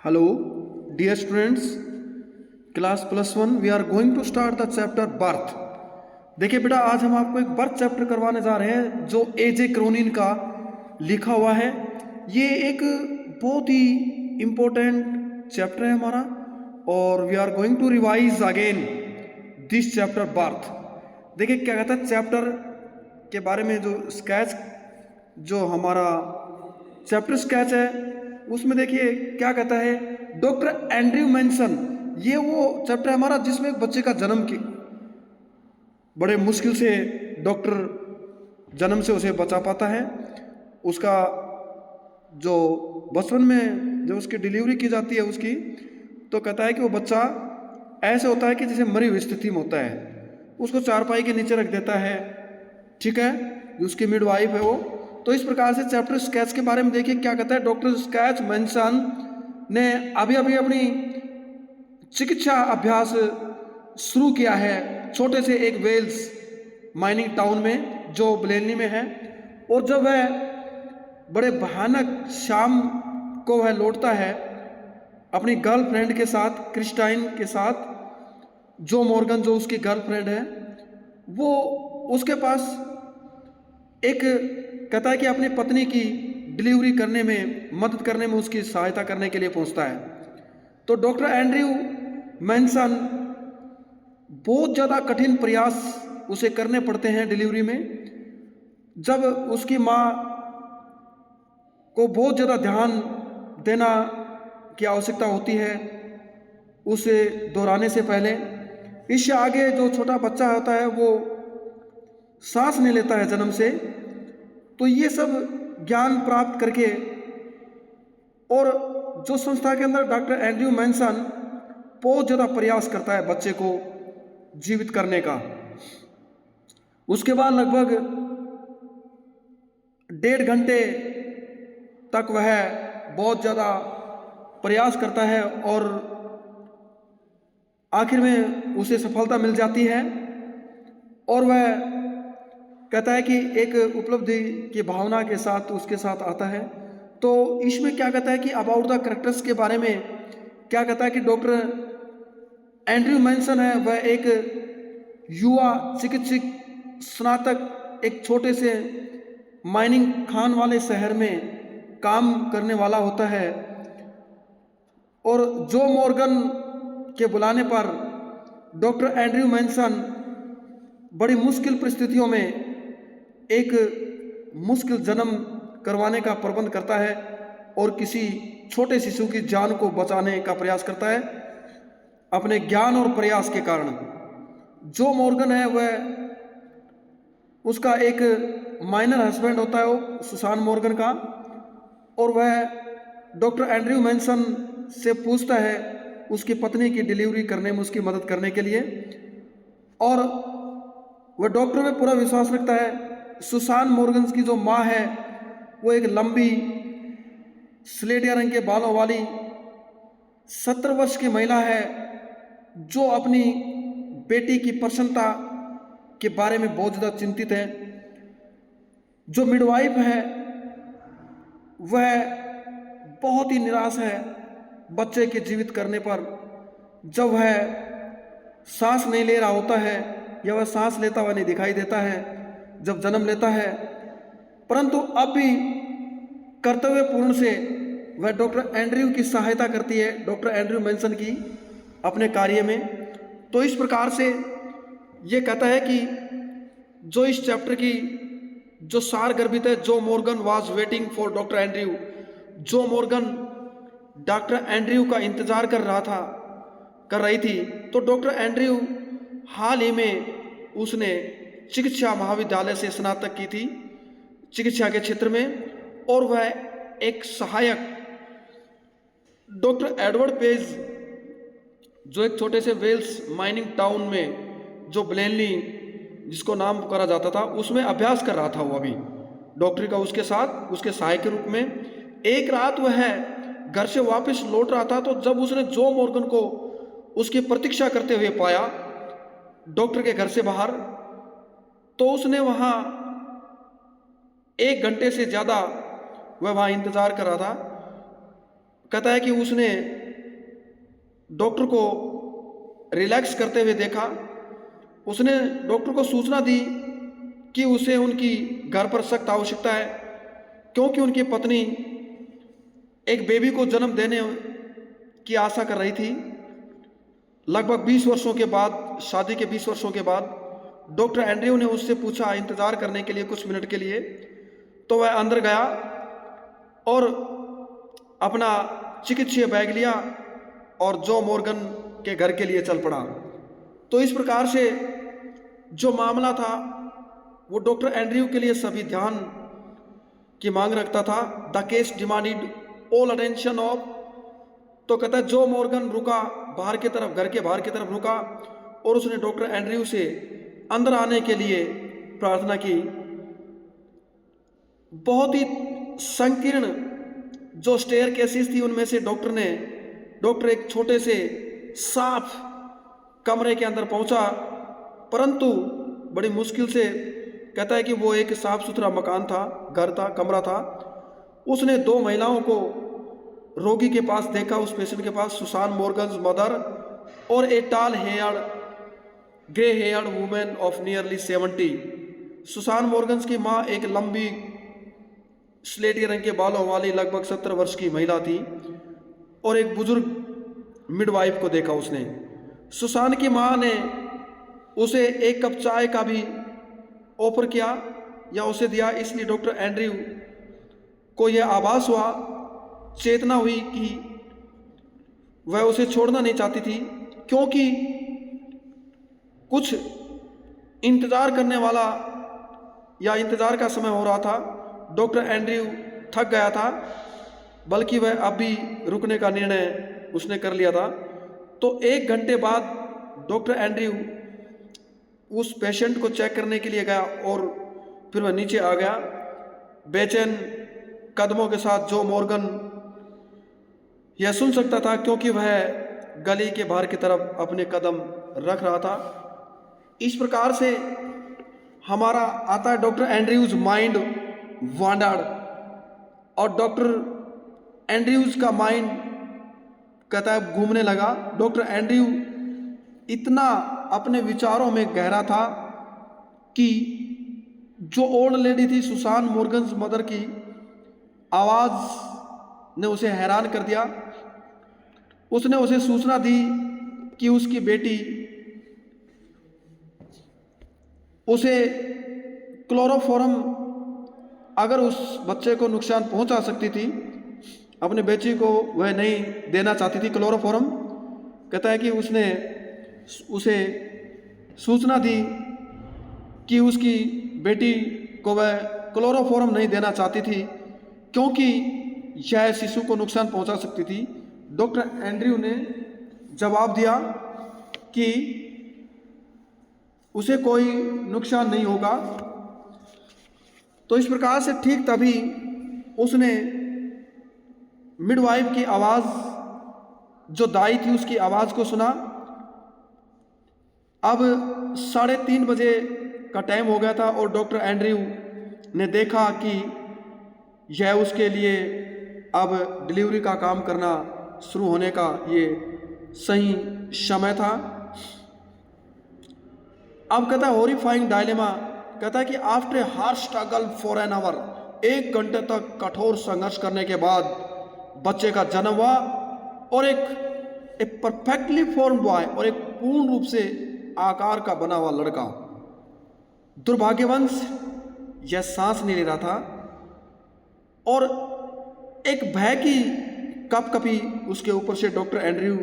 Hello, dear students, class +1 we are going to start the chapter birth. देखिए बेटा, आज हम आपको एक बर्थ चैप्टर करवाने जा रहे हैं जो एजे क्रोनिन का लिखा हुआ है। ये एक बहुत ही इम्पोर्टेंट चैप्टर है हमारा, और we are going to revise again this chapter birth. देखिए क्या कहता है चैप्टर के बारे में, जो स्केच, जो हमारा चैप्टर स्केच है उसमें देखिए क्या कहता है। डॉक्टर एंड्रयू मेंशन, ये वो चैप्टर है हमारा जिसमें एक बच्चे का जन्म की बड़े मुश्किल से डॉक्टर जन्म से उसे बचा पाता है। उसका जो बचपन में जब उसकी डिलीवरी की जाती है उसकी, तो कहता है कि वो बच्चा ऐसे होता है कि जैसे मरी हुई स्थिति में होता है। उसको चारपाई के नीचे रख देता है, ठीक है, जो उसकी मिडवाइफ है वो। तो इस प्रकार से चैप्टर स्केच के बारे में देखिए क्या कहता है। डॉक्टर स्केच मेंशन ने अभी अभी अपनी चिकित्सा अभ्यास शुरू किया है छोटे से एक वेल्स माइनिंग टाउन में जो ब्लेनली में है। और जब वह बड़े भयानक शाम को वह लौटता है अपनी गर्लफ्रेंड के साथ, क्रिस्टाइन के साथ, जो मॉर्गन जो उसकी गर्लफ्रेंड है, वो उसके पास एक कहता है कि अपनी पत्नी की डिलीवरी करने में मदद करने में उसकी सहायता करने के लिए पहुंचता है। तो डॉक्टर एंड्रयू मेंशन बहुत ज़्यादा कठिन प्रयास उसे करने पड़ते हैं डिलीवरी में। जब उसकी माँ को बहुत ज़्यादा ध्यान देना की आवश्यकता होती है उसे दोहराने से पहले, इससे आगे जो छोटा बच्चा होता है वो सांस नहीं लेता है जन्म से। तो ये सब ज्ञान प्राप्त करके, और जो संस्था के अंदर डॉक्टर एंड्रयू मेंशन बहुत ज़्यादा प्रयास करता है बच्चे को जीवित करने का। उसके बाद लगभग 1.5 घंटे तक वह बहुत ज़्यादा प्रयास करता है और आखिर में उसे सफलता मिल जाती है। और वह कहता है कि एक उपलब्धि की भावना के साथ उसके साथ आता है। तो इसमें क्या कहता है कि अबाउट द कैरेक्टर्स के बारे में क्या कहता है कि डॉक्टर एंड्रयू मेंशन है वह एक युवा चिकित्सक स्नातक एक छोटे से माइनिंग खान वाले शहर में काम करने वाला होता है। और जो मॉर्गन के बुलाने पर डॉक्टर एंड्रयू मेंशन बड़ी मुश्किल परिस्थितियों में एक मुश्किल जन्म करवाने का प्रबंध करता है और किसी छोटे शिशु की जान को बचाने का प्रयास करता है अपने ज्ञान और प्रयास के कारण। जो मॉर्गन है वह उसका एक माइनर हस्बैंड होता है वो सुसान मॉर्गन का, और वह डॉक्टर एंड्रयू मेंशन से पूछता है उसकी पत्नी की डिलीवरी करने में उसकी मदद करने के लिए, और वह डॉक्टर में पूरा विश्वास रखता है। सुसान मॉर्गन की जो माँ है वो एक लंबी स्लेटिया रंग के बालों वाली 70 वर्ष की महिला है जो अपनी बेटी की प्रसन्नता के बारे में बहुत ज़्यादा चिंतित है। जो मिडवाइफ है वह बहुत ही निराश है बच्चे के जीवित करने पर। जब वह सांस नहीं ले रहा होता है या वह सांस लेता हुआ नहीं दिखाई देता है जब जन्म लेता है, परंतु अब भी कर्तव्यपूर्ण से वह डॉक्टर एंड्रयू की सहायता करती है, डॉक्टर एंड्रयू मेंशन की, अपने कार्य में। तो इस प्रकार से ये कहता है कि जो इस चैप्टर की जो सार गर्भित है, जो Morgan was waiting for doctor Andrew, जो मॉर्गन डॉक्टर एंड्रयू का इंतजार कर रही थी। तो डॉक्टर एंड्रयू हाल ही में उसने चिकित्सा महाविद्यालय से स्नातक की थी चिकित्सा के क्षेत्र में, और वह एक सहायक डॉक्टर एडवर्ड पेज, जो एक छोटे से वेल्स माइनिंग टाउन में जो ब्लेनली जिसको नाम पुकारा जाता था उसमें अभ्यास कर रहा था वो अभी डॉक्टरी का, उसके साथ उसके सहायक के रूप में। एक रात वह घर से वापस लौट रहा था, तो जब उसने जो मॉर्गन को उसकी प्रतीक्षा करते हुए पाया डॉक्टर के घर से बाहर, तो उसने वहाँ 1 घंटे से ज़्यादा वह वहाँ इंतज़ार कर रहा था। कहता है कि उसने डॉक्टर को रिलैक्स करते हुए देखा। उसने डॉक्टर को सूचना दी कि उसे उनकी घर पर सख्त आवश्यकता है, क्योंकि उनकी पत्नी एक बेबी को जन्म देने की आशा कर रही थी। लगभग 20 वर्षों के बाद, शादी के 20 वर्षों के बाद, डॉक्टर एंड्रयू ने उससे पूछा इंतज़ार करने के लिए कुछ मिनट के लिए। तो वह अंदर गया और अपना चिकित्सीय बैग लिया और जो मॉर्गन के घर के लिए चल पड़ा। तो इस प्रकार से जो मामला था वो डॉक्टर एंड्रयू के लिए सभी ध्यान की मांग रखता था। The case demanded all attention of. तो कहता है जो मॉर्गन रुका बाहर की तरफ, घर के बाहर की तरफ रुका और उसने डॉक्टर एंड्रयू से अंदर आने के लिए प्रार्थना की। बहुत ही संकीर्ण जो स्टेयर केसेस थी उनमें से डॉक्टर एक छोटे से साफ कमरे के अंदर पहुंचा, परंतु बड़ी मुश्किल से, कहता है कि वो एक साफ सुथरा मकान था, घर था, कमरा था। उसने 2 महिलाओं को रोगी के पास देखा, उस पेशेंट के पास, सुसान मॉर्गन्स मदर और ए टाल heard grey heard women of nearly 70। Susan Morgan's की माँ एक लंबी स्लेटी रंग के बालों वाली लगभग 70 वर्ष की महिला थी और एक बुजुर्ग मिडवाइफ को देखा उसने। सुसान की माँ ने उसे 1 कप चाय का भी ऑफर किया या उसे दिया, इसलिए डॉक्टर एंड्रयू को यह आभास हुआ, चेतना हुई कि वह उसे छोड़ना नहीं चाहती थी, क्योंकि कुछ इंतज़ार करने वाला या इंतज़ार का समय हो रहा था। डॉक्टर एंड्रयू थक गया था, बल्कि वह अब भी रुकने का निर्णय उसने कर लिया था। तो 1 घंटे बाद डॉक्टर एंड्रयू उस पेशेंट को चेक करने के लिए गया और फिर वह नीचे आ गया बेचैन कदमों के साथ। जो मॉर्गन यह सुन सकता था क्योंकि वह गली के बाहर की तरफ अपने कदम रख रहा था। इस प्रकार से हमारा आता है डॉक्टर एंड्रयूज माइंड वांडर्ड, और डॉक्टर एंड्रयूज का माइंड, कहता है, घूमने लगा। डॉक्टर एंड्रयू इतना अपने विचारों में गहरा था कि जो ओल्ड लेडी थी सुसान मॉर्गन्स मदर की आवाज़ ने उसे हैरान कर दिया। उसने उसे सूचना दी कि उसकी बेटी उसे क्लोरोफॉर्म, अगर उस बच्चे को नुकसान पहुंचा सकती थी, अपने बेटी को वह नहीं देना चाहती थी क्लोरोफॉर्म। कहता है कि उसने उसे सूचना दी कि उसकी बेटी को वह क्लोरोफॉर्म नहीं देना चाहती थी क्योंकि यह शिशु को नुकसान पहुंचा सकती थी। डॉक्टर एंड्रयू ने जवाब दिया कि उसे कोई नुकसान नहीं होगा। तो इस प्रकार से ठीक तभी उसने मिडवाइफ की आवाज़, जो दाई थी उसकी आवाज़ को सुना। अब 3:30 बजे का टाइम हो गया था और डॉक्टर एंड्रयू ने देखा कि यह उसके लिए अब डिलीवरी का काम करना शुरू होने का ये सही समय था। अब कहता है हॉरिफाइंग डायलेमा, कहता है कि after a hard struggle for an hour, 1 घंटे तक कठोर संघर्ष करने के बाद बच्चे का जन्म हुआ और एक परफेक्टली फॉर्म बॉय, और एक पूर्ण रूप से आकार का बना हुआ लड़का। दुर्भाग्यवंश यह सांस नहीं ले रहा था और एक भय की कपकपी उसके ऊपर से डॉक्टर एंड्रयू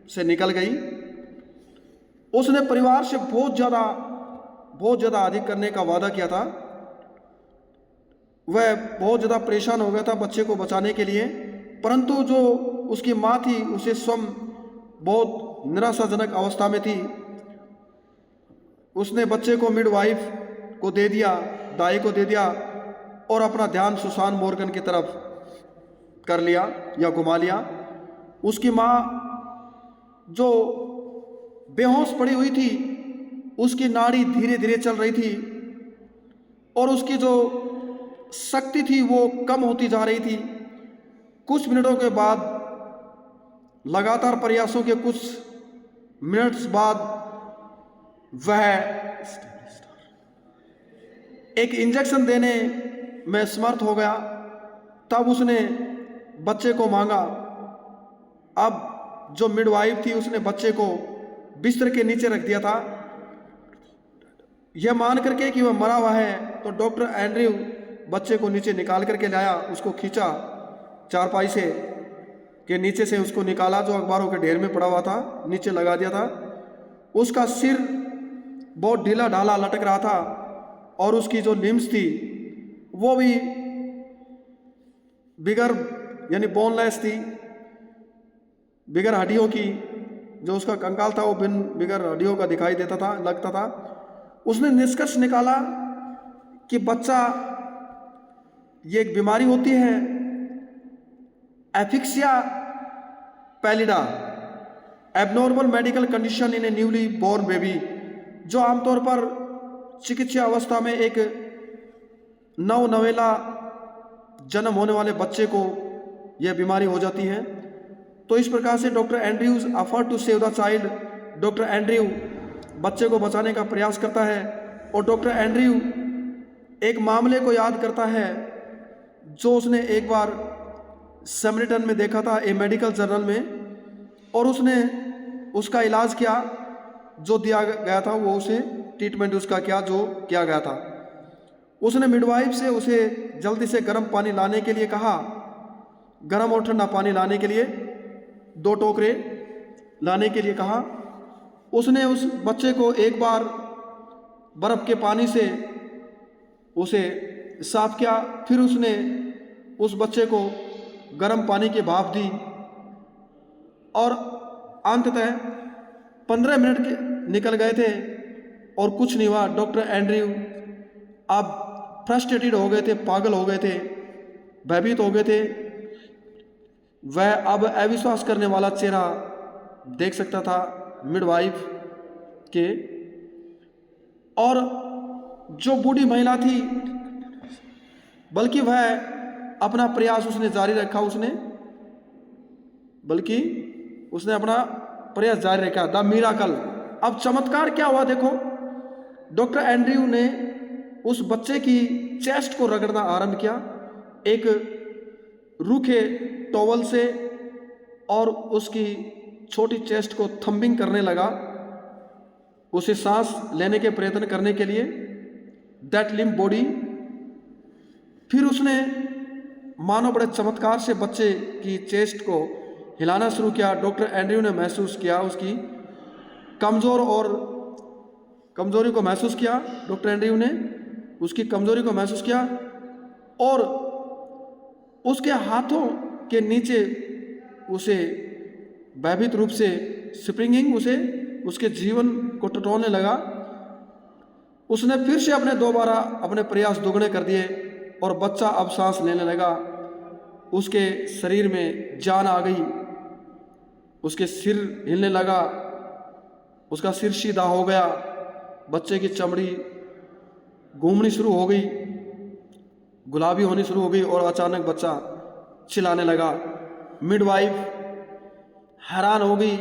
से निकल गई। उसने परिवार से बहुत ज़्यादा अधिक करने का वादा किया था। वह बहुत ज़्यादा परेशान हो गया था बच्चे को बचाने के लिए, परंतु जो उसकी माँ थी उसे स्वयं बहुत निराशाजनक अवस्था में थी। उसने बच्चे को मिडवाइफ को दे दिया, दाई को दे दिया और अपना ध्यान सुसान मॉर्गन की तरफ कर लिया या घुमा लिया। उसकी माँ जो बेहोश पड़ी हुई थी, उसकी नाड़ी धीरे धीरे चल रही थी और उसकी जो शक्ति थी वो कम होती जा रही थी। कुछ मिनटों के बाद, लगातार प्रयासों के कुछ मिनट्स बाद, वह एक इंजेक्शन देने में समर्थ हो गया। तब उसने बच्चे को मांगा। अब जो मिडवाइफ थी उसने बच्चे को बिस्तर के नीचे रख दिया था, यह मान करके कि वह मरा हुआ है। तो डॉक्टर एंड्रयू बच्चे को नीचे निकाल करके लाया, उसको खींचा चारपाई से के नीचे से, उसको निकाला जो अखबारों के ढेर में पड़ा हुआ था, नीचे लगा दिया था। उसका सिर बहुत ढीला ढाला लटक रहा था और उसकी जो लिम्स थी वो भी बिगर यानी बोनलेस थी, बिगर हड्डियों की। जो उसका कंकाल था वो बिगर हड्डियों का दिखाई देता था, लगता था। उसने निष्कर्ष निकाला कि बच्चा, ये एक बीमारी होती है asphyxia pallida, abnormal medical condition in a newly born baby, जो आमतौर पर चिकित्सा अवस्था में एक नवेला जन्म होने वाले बच्चे को यह बीमारी हो जाती है। तो इस प्रकार से doctor Andrews afford to save the child, doctor Andrew बच्चे को बचाने का प्रयास करता है। और डॉक्टर एंड्रयू एक मामले को याद करता है जो उसने एक बार समरिटन में देखा था, ए मेडिकल जर्नल में, और उसने उसका इलाज किया, जो दिया गया था वो उसे ट्रीटमेंट उसका किया जो किया गया था। उसने मिडवाइफ से उसे जल्दी से गर्म पानी लाने के लिए कहा, गर्म और ठंडा पानी लाने के लिए 2 टोकरे लाने के लिए कहा। उसने उस बच्चे को एक बार बर्फ़ के पानी से उसे साफ किया, फिर उसने उस बच्चे को गर्म पानी की भाप दी और अंततः 15 मिनट के निकल गए थे और कुछ नहीं हुआ। डॉक्टर एंड्रयू अब फ्रस्ट्रेटेड हो गए थे, पागल हो गए थे, भयभीत हो गए थे। वह अब अविश्वास करने वाला चेहरा देख सकता था मिडवाइफ के। और जो बूढ़ी महिला थी, बल्कि वह अपना प्रयास उसने जारी रखा, उसने अपना प्रयास जारी रखा। द मिराकल, अब चमत्कार क्या हुआ देखो। डॉक्टर एंड्रयू ने उस बच्चे की चेस्ट को रगड़ना आरंभ किया एक रूखे टॉवल से, और उसकी छोटी चेस्ट को थंबिंग करने लगा, उसे सांस लेने के प्रयत्न करने के लिए, दैट लिम्प बॉडी। फिर उसने मानो बड़े चमत्कार से बच्चे की चेस्ट को हिलाना शुरू किया। डॉक्टर एंड्रयू ने महसूस किया उसकी कमजोरी को महसूस किया। डॉक्टर एंड्रयू ने उसकी कमजोरी को महसूस किया और उसके हाथों के नीचे उसे भयभीत रूप से स्प्रिंगिंग, उसे उसके जीवन को टटोलने लगा। उसने फिर से दोबारा अपने प्रयास दोगुने कर दिए और बच्चा अब सांस लेने लगा। उसके शरीर में जान आ गई, उसके सिर हिलने लगा, उसका सिर सीधा हो गया, बच्चे की चमड़ी घूमनी शुरू हो गई, गुलाबी होनी शुरू हो गई और अचानक बच्चा चिल्लाने लगा। मिडवाइफ हैरान हो गई,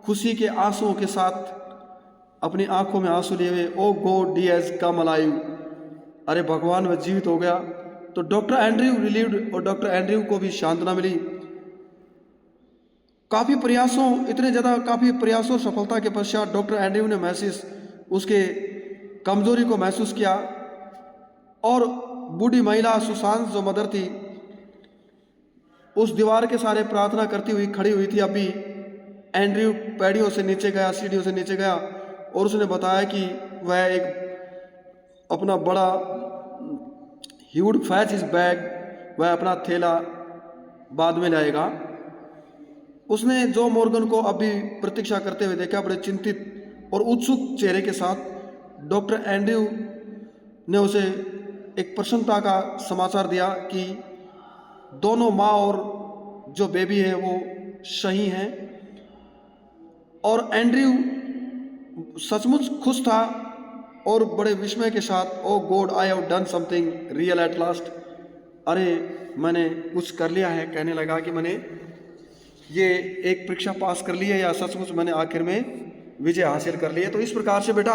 खुशी के आंसुओं के साथ अपनी आंखों में आंसू लिए हुए, oh God he has come alive, अरे भगवान वह जीवित हो गया। तो डॉक्टर एंड्रयू रिलीव्ड, और डॉक्टर एंड्रयू को भी सांत्वना मिली। काफ़ी प्रयासों सफलता के पश्चात डॉक्टर एंड्रयू ने उसके कमजोरी को महसूस किया और बूढ़ी महिला सुशांत जो मदर थी, उस दीवार के सारे प्रार्थना करती हुई खड़ी हुई थी। अभी एंड्रयू सीढ़ियों से नीचे गया और उसने बताया कि वह एक अपना बड़ा he would fetch his bag, वह अपना थैला बाद में लाएगा। उसने जो मॉर्गन को अभी प्रतीक्षा करते हुए देखा, बड़े चिंतित और उत्सुक चेहरे के साथ। डॉक्टर एंड्रयू ने उसे एक प्रसन्नता का समाचार दिया कि दोनों माँ और जो बेबी है वो सही हैं। और एंड्रयू सचमुच खुश था और बड़े विस्मय के साथ, oh God I have done something real at last, अरे मैंने कुछ कर लिया है, कहने लगा कि मैंने ये एक परीक्षा पास कर ली है या सचमुच मैंने आखिर में विजय हासिल कर ली है। तो इस प्रकार से बेटा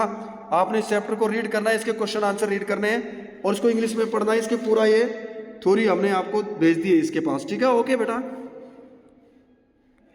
आपने इस चैप्टर को रीड करना है, इसके क्वेश्चन आंसर रीड करने हैं और इसको इंग्लिश में पढ़ना है। इसके पूरा ये थ्योरी हमने आपको भेज दी है इसके पास, ठीक है। ओके बेटा।